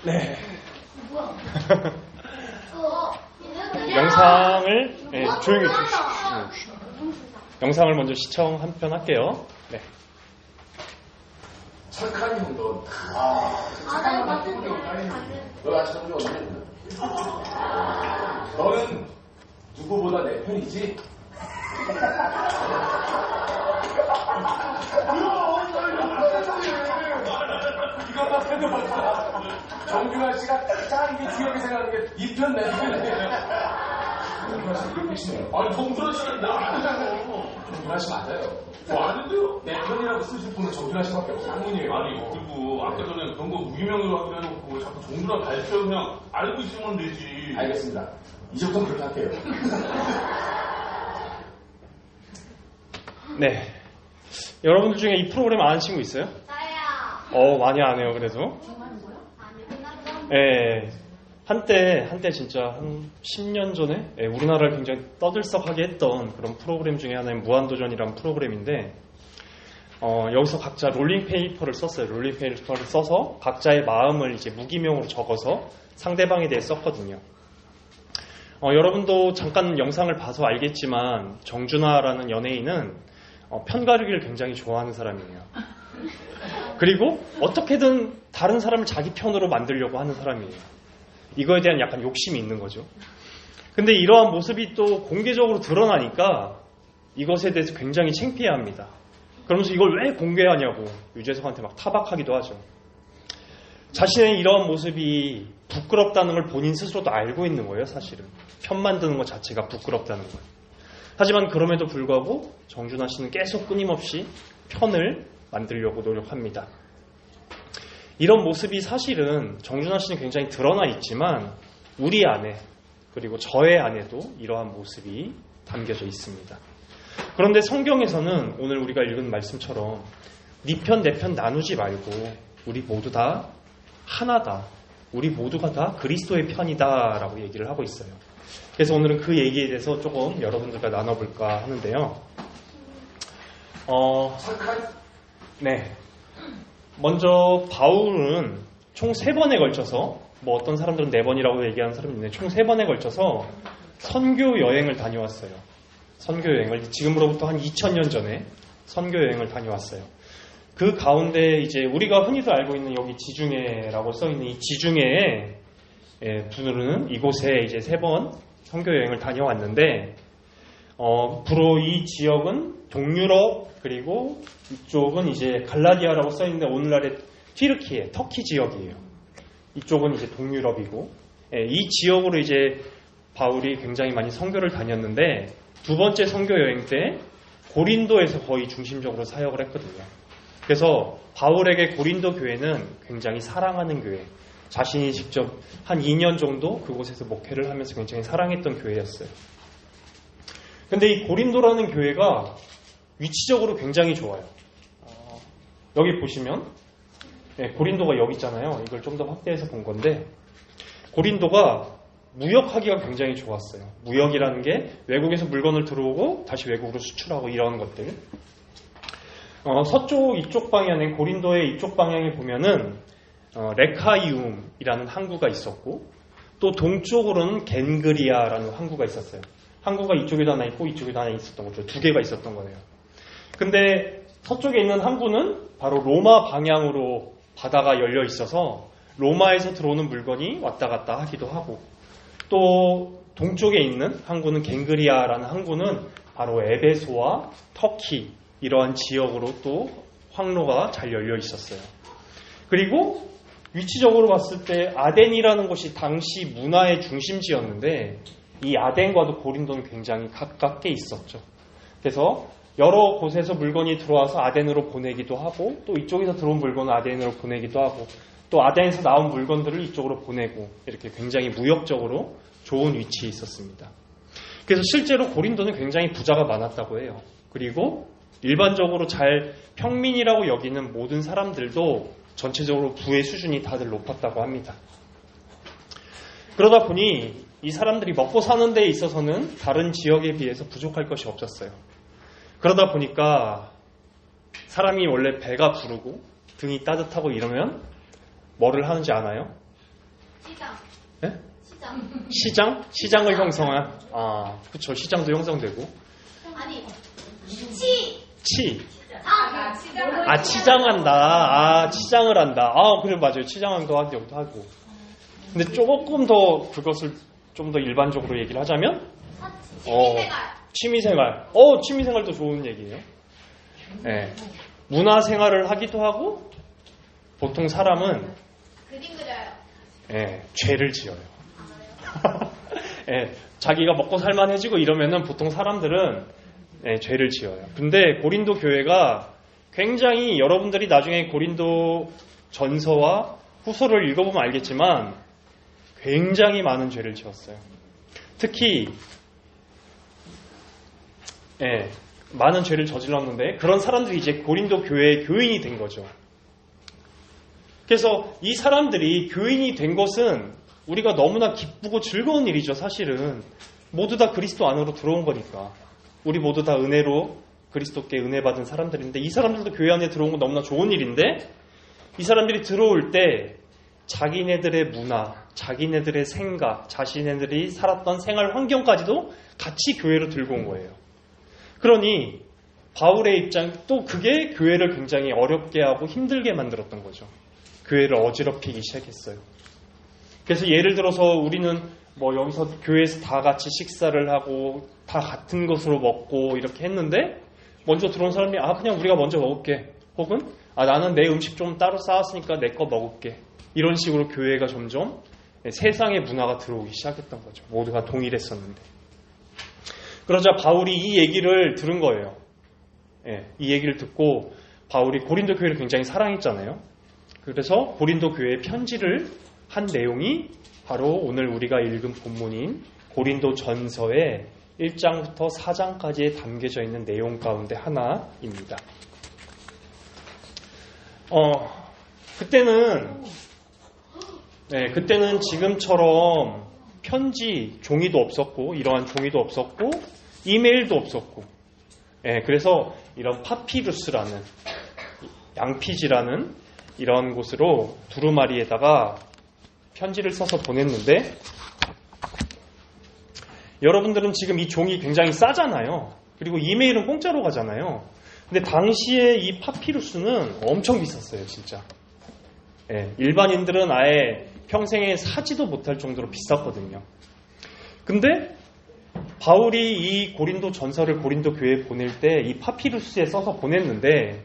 네. 영상을 조용히 해주십시오. 영상을 먼저 시청 한 편 할게요. 네. 착한 형, 너. 착한 너 아직 성적 없냐? 너는 누구보다 내 편이지? 이것만 해도 맞다. 정준하 씨가 가장 이게 중요하게 생각하는 게 이 편 내 편이에요. 정준하 씨 이렇게 시네요. 아니, 정준하 씨가 나 아니잖아요. 정준하 씨 맞아요. 아닌데요? 내 편이라고 쓰실 분은 정준하 씨밖에 없어요. 상민이에요. 아니, 그리고 아까 전에 그런 거 무기명으로 하기로 해놓고 자꾸 정준하 발표 그냥 알고 있으면 되지. 알겠습니다. 이제부터 그렇게 할게요. 네. 여러분들 중에 이 프로그램 아는 친구 있어요? 나야. 많이 안 해요, 그래도. 예. 한때 진짜 한 10년 전에 우리나라를 굉장히 떠들썩하게 했던 그런 프로그램 중에 하나인 무한도전이라는 프로그램인데, 여기서 각자 롤링페이퍼를 썼어요. 롤링페이퍼를 써서 각자의 마음을 이제 무기명으로 적어서 상대방에 대해 썼거든요. 여러분도 잠깐 영상을 봐서 알겠지만 정준하라는 연예인은 편가르기를 굉장히 좋아하는 사람이에요. 그리고 어떻게든 다른 사람을 자기 편으로 만들려고 하는 사람이에요. 이거에 대한 약간 욕심이 있는 거죠. 근데 이러한 모습이 또 공개적으로 드러나니까 이것에 대해서 굉장히 창피해합니다. 그러면서 이걸 왜 공개하냐고 유재석한테 막 타박하기도 하죠. 자신의 이러한 모습이 부끄럽다는 걸 본인 스스로도 알고 있는 거예요, 사실은. 편 만드는 것 자체가 부끄럽다는 거예요. 하지만 그럼에도 불구하고 정준하 씨는 계속 끊임없이 편을 만들려고 노력합니다. 이런 모습이 사실은 정준하 씨는 굉장히 드러나 있지만 우리 안에, 그리고 저의 안에도 이러한 모습이 담겨져 있습니다. 그런데 성경에서는 오늘 우리가 읽은 말씀처럼 네 편 내 편 나누지 말고 우리 모두 다 하나다, 우리 모두가 다 그리스도의 편이다 라고 얘기를 하고 있어요. 그래서 오늘은 그 얘기에 대해서 조금 여러분들과 나눠볼까 하는데요. 네. 먼저 바울은 총 3번에 걸쳐서, 어떤 사람들은 4번이라고 얘기하는 사람이 있는데 총 3번에 걸쳐서 선교 여행을 다녀왔어요. 선교 여행을 지금으로부터 한 2000년 전에 선교 여행을 다녀왔어요. 그 가운데 이제 우리가 흔히들 알고 있는 여기 지중해라고 써 있는 이 지중해에 부르는 이곳에 이제 3번 선교 여행을 다녀왔는데, 주로 이 지역은 동유럽, 그리고 이쪽은 이제 갈라디아라고 써 있는데 오늘날의 튀르키예, 터키 지역이에요. 이쪽은 이제 동유럽이고, 이 지역으로 이제 바울이 굉장히 많이 선교를 다녔는데, 2번째 선교 여행 때 고린도에서 거의 중심적으로 사역을 했거든요. 그래서 바울에게 고린도 교회는 굉장히 사랑하는 교회, 자신이 직접 한 2년 정도 그곳에서 목회를 하면서 굉장히 사랑했던 교회였어요. 근데 이 고린도라는 교회가 위치적으로 굉장히 좋아요. 여기 보시면 고린도가 여기 있잖아요. 이걸 좀 더 확대해서 본 건데, 고린도가 무역하기가 굉장히 좋았어요. 무역이라는 게 외국에서 물건을 들어오고 다시 외국으로 수출하고 이런 것들. 서쪽 이쪽 방향에, 고린도의 이쪽 방향에 보면은 레카이움이라는 항구가 있었고, 또 동쪽으로는 겐그리아라는 항구가 있었어요. 항구가 이쪽에도 하나 있고 이쪽에도 하나 있었던 거죠. 2개가 있었던 거예요. 근데 서쪽에 있는 항구는 바로 로마 방향으로 바다가 열려 있어서 로마에서 들어오는 물건이 왔다 갔다 하기도 하고, 또 동쪽에 있는 항구는 겐그리아라는 항구는 바로 에베소와 터키 이러한 지역으로 또 항로가 잘 열려 있었어요. 그리고 위치적으로 봤을 때 아덴이라는 곳이 당시 문화의 중심지였는데 이 아덴과도 고린도는 굉장히 가깝게 있었죠. 그래서 여러 곳에서 물건이 들어와서 아덴으로 보내기도 하고, 또 이쪽에서 들어온 물건을 아덴으로 보내기도 하고, 또 아덴에서 나온 물건들을 이쪽으로 보내고, 이렇게 굉장히 무역적으로 좋은 위치에 있었습니다. 그래서 실제로 고린도는 굉장히 부자가 많았다고 해요. 그리고 일반적으로 잘 평민이라고 여기는 모든 사람들도 전체적으로 부의 수준이 다들 높았다고 합니다. 그러다 보니 이 사람들이 먹고 사는 데에 있어서는 다른 지역에 비해서 부족할 것이 없었어요. 그러다 보니까 사람이 원래 배가 부르고 등이 따뜻하고 이러면 뭐를 하는지 아나요? 시장. 예? 시장. 시장? 시장을 형성한. 아, 그쵸. 시장도 형성되고. 아니, 치. 시장. 치장한다. 치장을 한다. 그래, 맞아요. 치장한도 하고. 근데 조금 더 그것을 좀 더 일반적으로 얘기를 하자면, 취미생활. 취미생활도 좋은 얘기예요. 예. 문화생활을 하기도 하고, 보통 사람은, 그림 그려요. 예, 죄를 지어요. 예, 자기가 먹고 살만해지고 이러면은 보통 사람들은 죄를 지어요. 근데 고린도 교회가 굉장히 여러분들이 나중에 고린도 전서와 후서를 읽어보면 알겠지만 굉장히 많은 죄를 지었어요. 특히 많은 죄를 저질렀는데 그런 사람들이 이제 고린도 교회의 교인이 된 거죠. 그래서 이 사람들이 교인이 된 것은 우리가 너무나 기쁘고 즐거운 일이죠. 사실은 모두 다 그리스도 안으로 들어온 거니까 우리 모두 다 은혜로 그리스도께 은혜 받은 사람들인데 이 사람들도 교회 안에 들어온 건 너무나 좋은 일인데 이 사람들이 들어올 때 자기네들의 문화, 자기네들의 생각, 자신네들이 살았던 생활 환경까지도 같이 교회로 들고 온 거예요. 그러니 바울의 입장 또 그게 교회를 굉장히 어렵게 하고 힘들게 만들었던 거죠. 교회를 어지럽히기 시작했어요. 그래서 예를 들어서 우리는 여기서 교회에서 다 같이 식사를 하고 다 같은 것으로 먹고 이렇게 했는데 먼저 들어온 사람이 그냥 우리가 먼저 먹을게. 혹은 나는 내 음식 좀 따로 쌓았으니까 내 거 먹을게. 이런 식으로 교회가 점점 세상의 문화가 들어오기 시작했던 거죠. 모두가 동일했었는데. 그러자 바울이 이 얘기를 들은 거예요. 이 얘기를 듣고 바울이 고린도 교회를 굉장히 사랑했잖아요. 그래서 고린도 교회에 편지를 한 내용이 바로 오늘 우리가 읽은 본문인 고린도 전서의 1장부터 4장까지에 담겨져 있는 내용 가운데 하나입니다. 그때는 지금처럼 편지, 종이도 없었고, 이러한 종이도 없었고, 이메일도 없었고, 그래서 이런 파피루스라는, 양피지라는 이런 곳으로 두루마리에다가 편지를 써서 보냈는데, 여러분들은 지금 이 종이 굉장히 싸잖아요. 그리고 이메일은 공짜로 가잖아요. 근데 당시에 이 파피루스는 엄청 비쌌어요, 진짜. 일반인들은 아예 평생에 사지도 못할 정도로 비쌌거든요. 근데 바울이 이 고린도 전서를 고린도 교회에 보낼 때 이 파피루스에 써서 보냈는데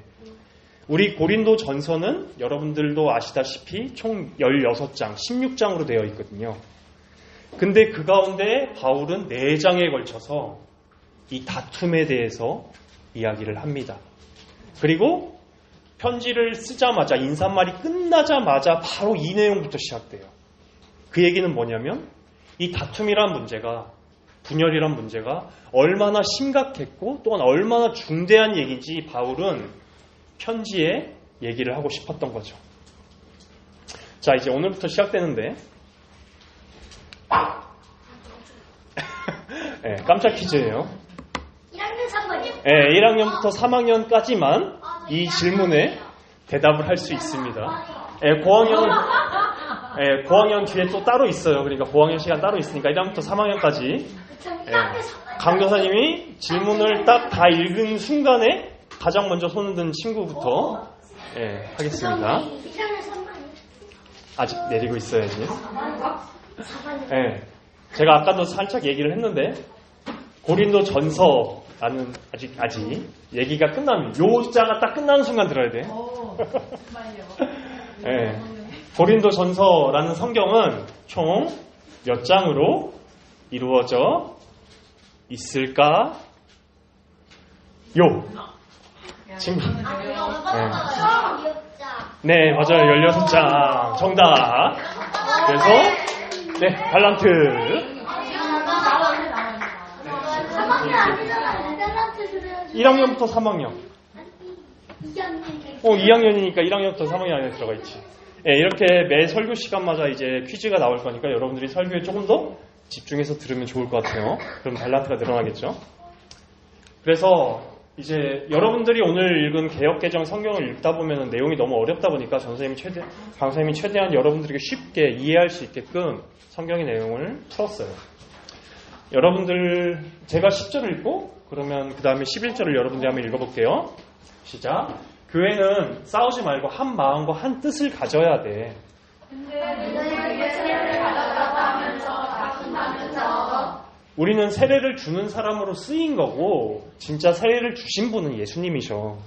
우리 고린도 전서는 여러분들도 아시다시피 총 16장, 16장으로 되어 있거든요. 근데 그 가운데 바울은 4장에 걸쳐서 이 다툼에 대해서 이야기를 합니다. 그리고 편지를 쓰자마자 인사말이 끝나자마자 바로 이 내용부터 시작돼요. 그 얘기는 뭐냐면 이 다툼이란 문제가 분열이란 문제가 얼마나 심각했고 또한 얼마나 중대한 얘기인지 바울은 편지에 얘기를 하고 싶었던 거죠. 자, 이제 오늘부터 시작되는데 깜짝 퀴즈예요. 1학년 3학년. 1학년부터 3학년까지만 이 질문에 대답을 할 수 있습니다. 고학년 뒤에 또 따로 있어요. 그러니까 고학년 시간 따로 있으니까 1학년부터 3학년까지 강교사님이 질문을 딱 다 읽은 순간에 가장 먼저 손을 든 친구부터 하겠습니다. 1학년 3학년. 아직 내리고 있어야지. 제가 아까도 살짝 얘기를 했는데 고린도 전서라는 아직 얘기가 끝나면 요 자가 딱 끝나는 순간 들어야 돼. 고린도 전서라는 성경은 총 몇 장으로 이루어져 있을까? 친구. 네, 맞아요. 16장. 정답. 그래서 달란트. 1학년부터 3학년. 2학년이니까 1학년부터 3학년 안에 들어가 있지. 이렇게 매 설교 시간마다 이제 퀴즈가 나올 거니까 여러분들이 설교에 조금 더 집중해서 들으면 좋을 것 같아요. 그럼 달란트가 늘어나겠죠. 그래서 이제 여러분들이 오늘 읽은 개역개정 성경을 읽다 보면 내용이 너무 어렵다 보니까 강사님이 최대한 여러분들에게 쉽게 이해할 수 있게끔 성경의 내용을 풀었어요. 여러분들 제가 10절을 읽고 그러면 그 다음에 11절을 여러분들이 한번 읽어볼게요. 시작. 교회는 싸우지 말고 한 마음과 한 뜻을 가져야 돼. 우리는 세례를 주는 사람으로 쓰인 거고 진짜 세례를 주신 분은 예수님이셔.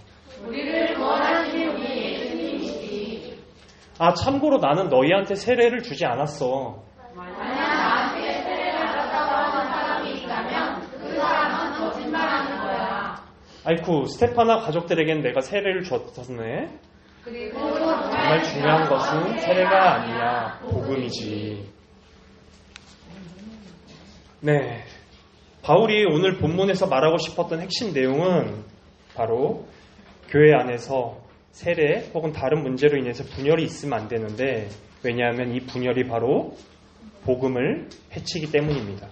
우리를 원하시는 분이 예수님이시지. 아, 참고로 나는 너희한테 세례를 주지 않았어. 만약 나한테 세례를 받았다고 하는 사람이 있다면 그 사람은 거짓말하는 거야. 아이쿠, 스테파나 가족들에겐 내가 세례를 줬었네. 그리고 정말 중요한 것은 세례가 아니야, 복음이지. 네, 바울이 오늘 본문에서 말하고 싶었던 핵심 내용은 바로 교회 안에서 세례 혹은 다른 문제로 인해서 분열이 있으면 안 되는데, 왜냐하면 이 분열이 바로 복음을 해치기 때문입니다.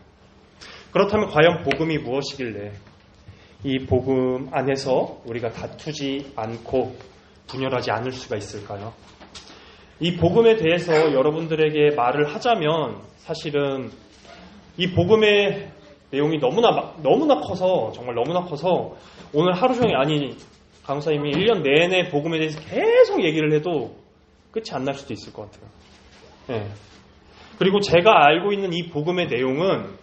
그렇다면 과연 복음이 무엇이길래 이 복음 안에서 우리가 다투지 않고 분열하지 않을 수가 있을까요? 이 복음에 대해서 여러분들에게 말을 하자면 사실은 이 복음의 내용이 너무나 커서, 정말 너무나 커서 오늘 하루 종일, 아니 강사님이 1년 내내 복음에 대해서 계속 얘기를 해도 끝이 안 날 수도 있을 것 같아요. 네. 그리고 제가 알고 있는 이 복음의 내용은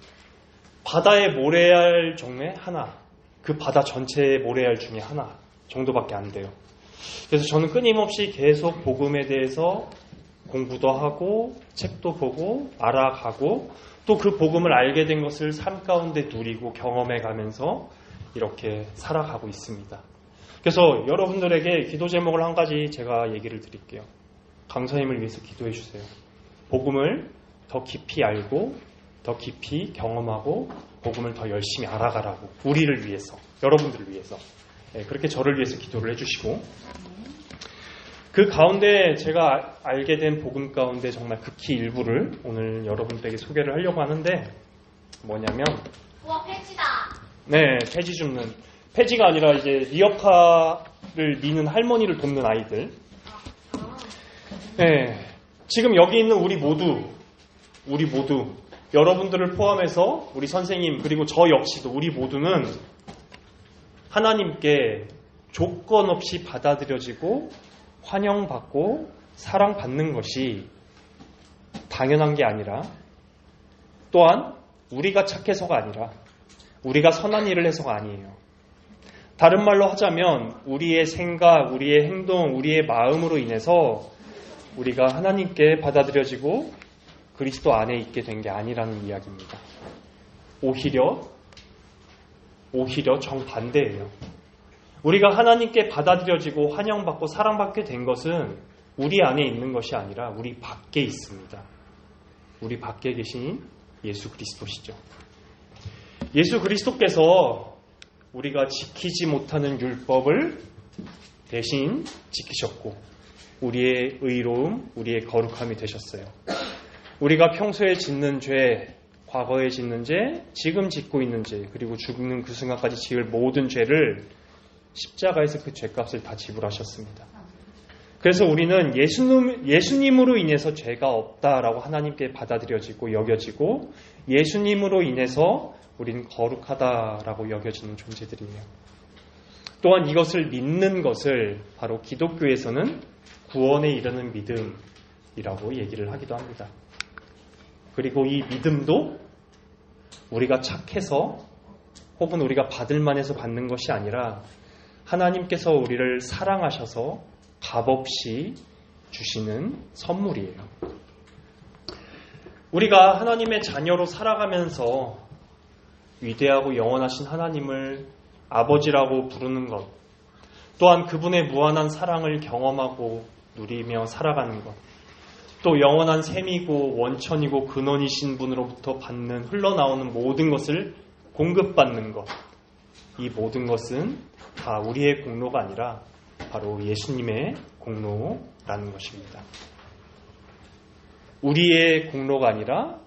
바다의 모래알 중에 하나, 그 바다 전체의 모래알 중에 하나 정도밖에 안 돼요. 그래서 저는 끊임없이 계속 복음에 대해서 공부도 하고 책도 보고 알아가고 또 그 복음을 알게 된 것을 삶 가운데 누리고 경험해 가면서 이렇게 살아가고 있습니다. 그래서 여러분들에게 기도 제목을 한 가지 제가 얘기를 드릴게요. 강사님을 위해서 기도해 주세요. 복음을 더 깊이 알고 더 깊이 경험하고 복음을 더 열심히 알아가라고, 우리를 위해서, 여러분들을 위해서, 네, 그렇게 저를 위해서 기도를 해주시고, 그 가운데 제가 알게 된 복음 가운데 정말 극히 일부를 오늘 여러분들에게 소개를 하려고 하는데, 뭐냐면 우와, 패치다. 네, 폐지 줍는, 폐지가 아니라 이제 리어카를 미는 할머니를 돕는 아이들. 네, 지금 여기 있는 우리 모두 여러분들을 포함해서 우리 선생님 그리고 저 역시도 우리 모두는 하나님께 조건 없이 받아들여지고 환영받고 사랑받는 것이 당연한 게 아니라, 또한 우리가 착해서가 아니라 우리가 선한 일을 해서가 아니에요. 다른 말로 하자면 우리의 생각, 우리의 행동, 우리의 마음으로 인해서 우리가 하나님께 받아들여지고 그리스도 안에 있게 된 게 아니라는 이야기입니다. 오히려 정반대예요. 우리가 하나님께 받아들여지고 환영받고 사랑받게 된 것은 우리 안에 있는 것이 아니라 우리 밖에 있습니다. 우리 밖에 계신 예수 그리스도시죠. 예수 그리스도께서 우리가 지키지 못하는 율법을 대신 지키셨고 우리의 의로움, 우리의 거룩함이 되셨어요. 우리가 평소에 짓는 죄, 과거에 짓는 죄, 지금 짓고 있는 죄, 그리고 죽는 그 순간까지 지을 모든 죄를 십자가에서 그 죄값을 다 지불하셨습니다. 그래서 우리는 예수님으로 인해서 죄가 없다라고 하나님께 받아들여지고 여겨지고, 예수님으로 인해서 우리는 거룩하다라고 여겨지는 존재들이에요. 또한 이것을 믿는 것을 바로 기독교에서는 구원에 이르는 믿음이라고 얘기를 하기도 합니다. 그리고 이 믿음도 우리가 착해서 혹은 우리가 받을 만해서 받는 것이 아니라 하나님께서 우리를 사랑하셔서 값없이 주시는 선물이에요. 우리가 하나님의 자녀로 살아가면서 위대하고 영원하신 하나님을 아버지라고 부르는 것, 또한 그분의 무한한 사랑을 경험하고 누리며 살아가는 것, 또 영원한 셈이고 원천이고 근원이신 분으로부터 받는, 흘러나오는 모든 것을 공급받는 것, 이 모든 것은 다 우리의 공로가 아니라 바로 예수님의 공로라는 것입니다. 우리의 공로가 아니라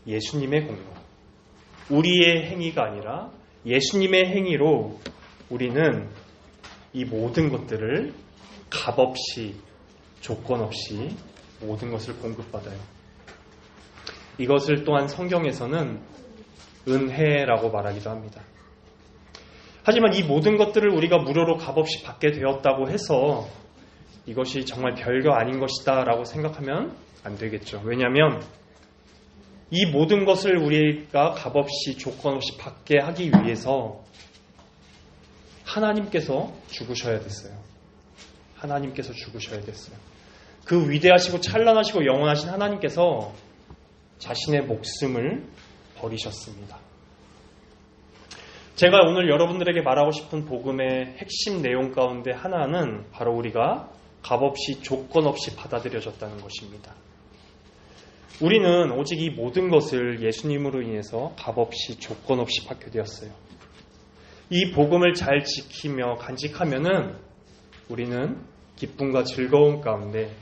예수님의 공로, 우리의 행위가 아니라 예수님의 행위로 우리는 이 모든 것들을 값없이, 조건 없이 모든 것을 공급받아요. 이것을 또한 성경에서는 은혜라고 말하기도 합니다. 하지만 이 모든 것들을 우리가 무료로 값없이 받게 되었다고 해서 이것이 정말 별거 아닌 것이다 라고 생각하면 안 되겠죠. 왜냐하면 이 모든 것을 우리가 값없이 조건 없이 받게 하기 위해서 하나님께서 죽으셔야 됐어요. 하나님께서 죽으셔야 됐어요. 그 위대하시고 찬란하시고 영원하신 하나님께서 자신의 목숨을 버리셨습니다. 제가 오늘 여러분들에게 말하고 싶은 복음의 핵심 내용 가운데 하나는 바로 우리가 값없이 조건 없이 받아들여졌다는 것입니다. 우리는 오직 이 모든 것을 예수님으로 인해서 값없이 조건 없이 받게 되었어요. 이 복음을 잘 지키며 간직하면은 우리는 기쁨과 즐거움 가운데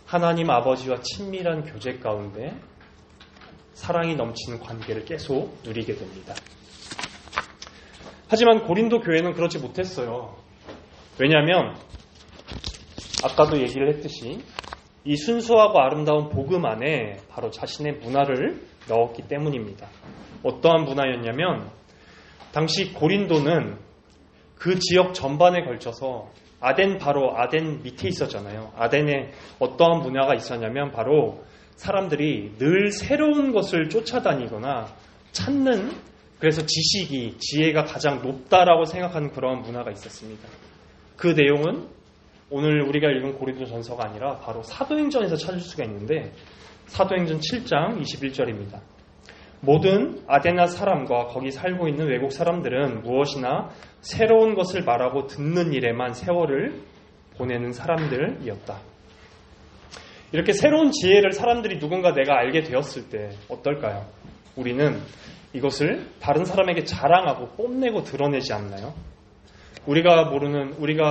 하나님 아버지와 친밀한 교제 가운데 사랑이 넘치는 관계를 계속 누리게 됩니다. 하지만 고린도 교회는 그렇지 못했어요. 왜냐하면 아까도 얘기를 했듯이 이 순수하고 아름다운 복음 안에 바로 자신의 문화를 넣었기 때문입니다. 어떠한 문화였냐면 당시 고린도는 그 지역 전반에 걸쳐서 바로 아덴 밑에 있었잖아요. 아덴에 어떠한 문화가 있었냐면 바로 사람들이 늘 새로운 것을 쫓아다니거나 찾는, 그래서 지혜가 가장 높다라고 생각하는 그런 문화가 있었습니다. 그 내용은 오늘 우리가 읽은 고린도전서가 아니라 바로 사도행전에서 찾을 수가 있는데 사도행전 7장 21절입니다. 모든 아데나 사람과 거기 살고 있는 외국 사람들은 무엇이나 새로운 것을 말하고 듣는 일에만 세월을 보내는 사람들이었다. 이렇게 새로운 지혜를 사람들이 누군가 내가 알게 되었을 때 어떨까요? 우리는 이것을 다른 사람에게 자랑하고 뽐내고 드러내지 않나요? 우리가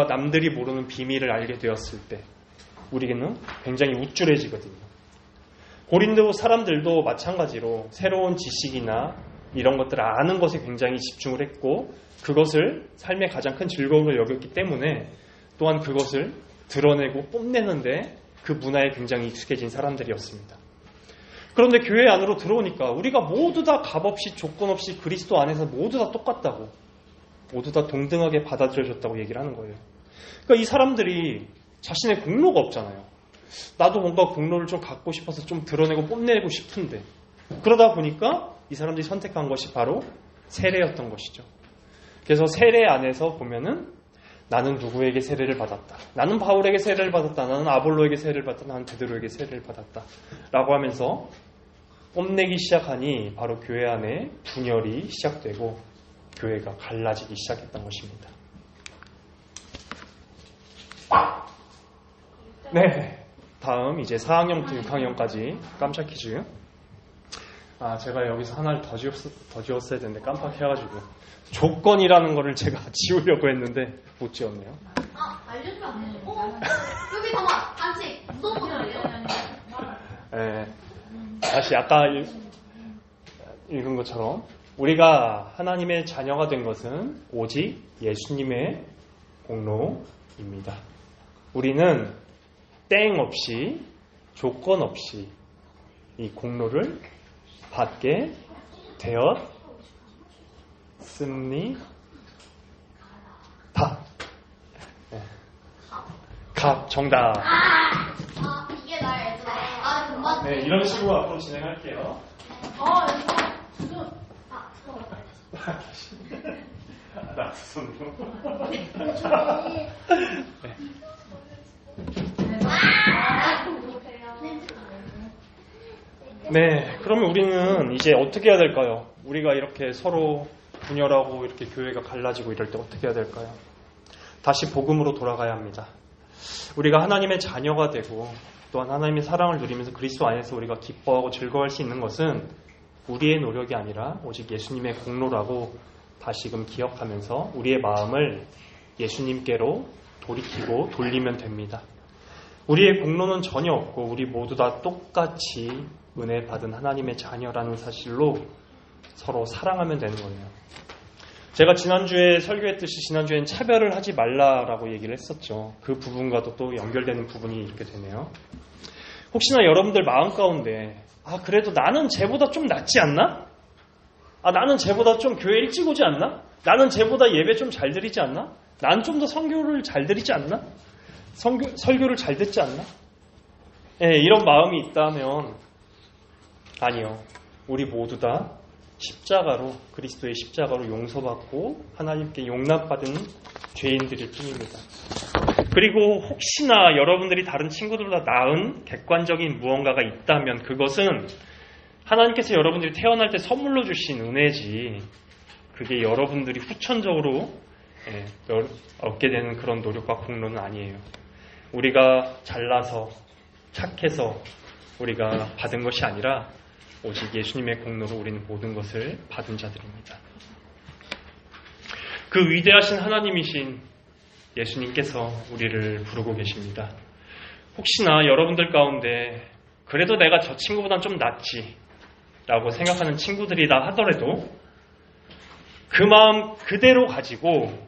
남들이 모르는 비밀을 알게 되었을 때 우리는 굉장히 우쭐해지거든요. 고린도 사람들도 마찬가지로 새로운 지식이나 이런 것들을 아는 것에 굉장히 집중을 했고 그것을 삶의 가장 큰 즐거움을 여겼기 때문에 또한 그것을 드러내고 뽐내는데 그 문화에 굉장히 익숙해진 사람들이었습니다. 그런데 교회 안으로 들어오니까 우리가 모두 다 값없이 조건 없이 그리스도 안에서 모두 다 똑같다고, 모두 다 동등하게 받아들여졌다고 얘기를 하는 거예요. 그러니까 이 사람들이 자신의 공로가 없잖아요. 나도 뭔가 공로를 좀 갖고 싶어서 좀 드러내고 뽐내고 싶은데 그러다 보니까 이 사람들이 선택한 것이 바로 세례였던 것이죠. 그래서 세례 안에서 보면은 나는 누구에게 세례를 받았다. 나는 바울에게 세례를 받았다. 나는 아볼로에게 세례를 받았다. 나는 베드로에게 세례를 받았다. 라고 하면서 뽐내기 시작하니 바로 교회 안에 분열이 시작되고 교회가 갈라지기 시작했던 것입니다. 네. 다음 이제 4학년부터 6학년까지 깜짝 퀴즈. 제가 여기서 하나를 더 지웠어야 되는데 깜빡해가지고 조건이라는 거를 제가 지우려고 했는데 못 지웠네요. 알려주면 안 되죠? 여기 봐봐. 반칙. 무서운 거예요. 네. 다시 아까 읽은 것처럼 우리가 하나님의 자녀가 된 것은 오직 예수님의 공로입니다. 우리는 땡 없이 조건 없이 이 공로를 받게 되었습니다. 네. 갑 정답. 이게 나의 애들아. 금방. 네, 이런 식으로 앞으로 진행할게요. 나 두 손으로. 네, 그러면 우리는 이제 어떻게 해야 될까요? 우리가 이렇게 서로 분열하고 이렇게 교회가 갈라지고 이럴 때 어떻게 해야 될까요? 다시 복음으로 돌아가야 합니다. 우리가 하나님의 자녀가 되고 또한 하나님의 사랑을 누리면서 그리스도 안에서 우리가 기뻐하고 즐거워할 수 있는 것은 우리의 노력이 아니라 오직 예수님의 공로라고 다시금 기억하면서 우리의 마음을 예수님께로 돌이키고 돌리면 됩니다. 우리의 공로는 전혀 없고 우리 모두 다 똑같이 은혜 받은 하나님의 자녀라는 사실로 서로 사랑하면 되는 거예요. 제가 지난주에 설교했듯이 지난주엔 차별을 하지 말라라고 얘기를 했었죠. 그 부분과도 또 연결되는 부분이 이렇게 되네요. 혹시나 여러분들 마음 가운데 그래도 나는 쟤보다 좀 낫지 않나? 나는 쟤보다 좀 교회 일찍 오지 않나? 나는 쟤보다 예배 좀 잘 드리지 않나? 난 좀 더 선교를 잘 드리지 않나? 설교를 잘 듣지 않나? 이런 마음이 있다면 아니요. 우리 모두 다 십자가로 그리스도의 십자가로 용서받고 하나님께 용납받은 죄인들일 뿐입니다. 그리고 혹시나 여러분들이 다른 친구들보다 나은 객관적인 무언가가 있다면 그것은 하나님께서 여러분들이 태어날 때 선물로 주신 은혜지 그게 여러분들이 후천적으로 얻게 되는 그런 노력과 공로는 아니에요. 우리가 잘나서 착해서 우리가 받은 것이 아니라 오직 예수님의 공로로 우리는 모든 것을 받은 자들입니다. 그 위대하신 하나님이신 예수님께서 우리를 부르고 계십니다. 혹시나 여러분들 가운데 그래도 내가 저 친구보단 좀 낫지 라고 생각하는 친구들이라 하더라도 그 마음 그대로 가지고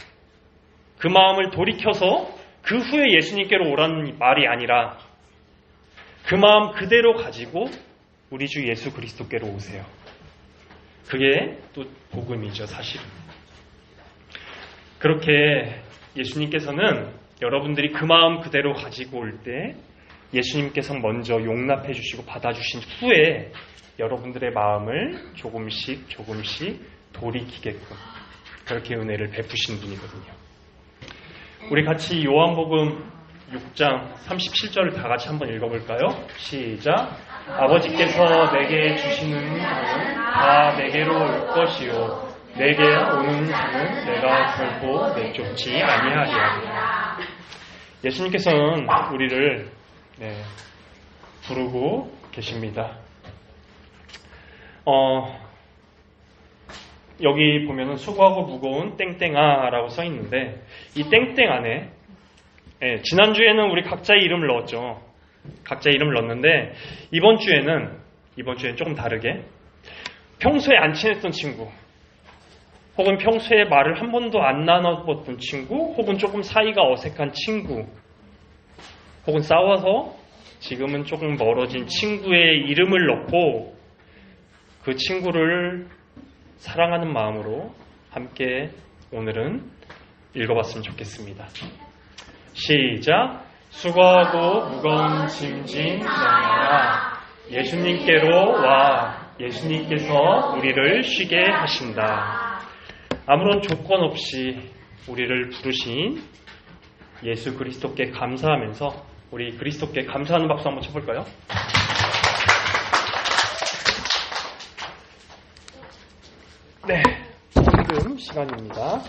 그 마음을 돌이켜서 그 후에 예수님께로 오라는 말이 아니라 그 마음 그대로 가지고 우리 주 예수 그리스도께로 오세요. 그게 또 복음이죠, 사실은. 그렇게 예수님께서는 여러분들이 그 마음 그대로 가지고 올 때 예수님께서 먼저 용납해 주시고 받아주신 후에 여러분들의 마음을 조금씩 돌이키게끔 그렇게 은혜를 베푸신 분이거든요. 우리 같이 요한복음 6장 37절을 다 같이 한번 읽어볼까요? 시작. 아버지께서 내게 주시는 것은 다 내게로 올 것이요 내게 오는 자는 내가 결코 내쫓지 아니하리라. 예수님께서는 우리를 부르고 계십니다. 여기 보면은 수고하고 무거운 땡땡아라고 써 있는데 이 땡땡 안에 지난주에는 우리 각자의 이름을 넣었죠. 각자의 이름을 넣었는데 이번 주에는 조금 다르게 평소에 안 친했던 친구 혹은 평소에 말을 한 번도 안 나눠봤던 친구 혹은 조금 사이가 어색한 친구 혹은 싸워서 지금은 조금 멀어진 친구의 이름을 넣고 그 친구를 사랑하는 마음으로 함께 오늘은 읽어봤으면 좋겠습니다. 시작. 수고하고 무거운 짐진 너희라 예수님께로 와. 예수님께서 우리를 쉬게 하신다. 아무런 조건 없이 우리를 부르신 예수 그리스도께 감사하면서 우리 그리스도께 감사하는 박수 한번 쳐볼까요? 네, 헌금 시간입니다.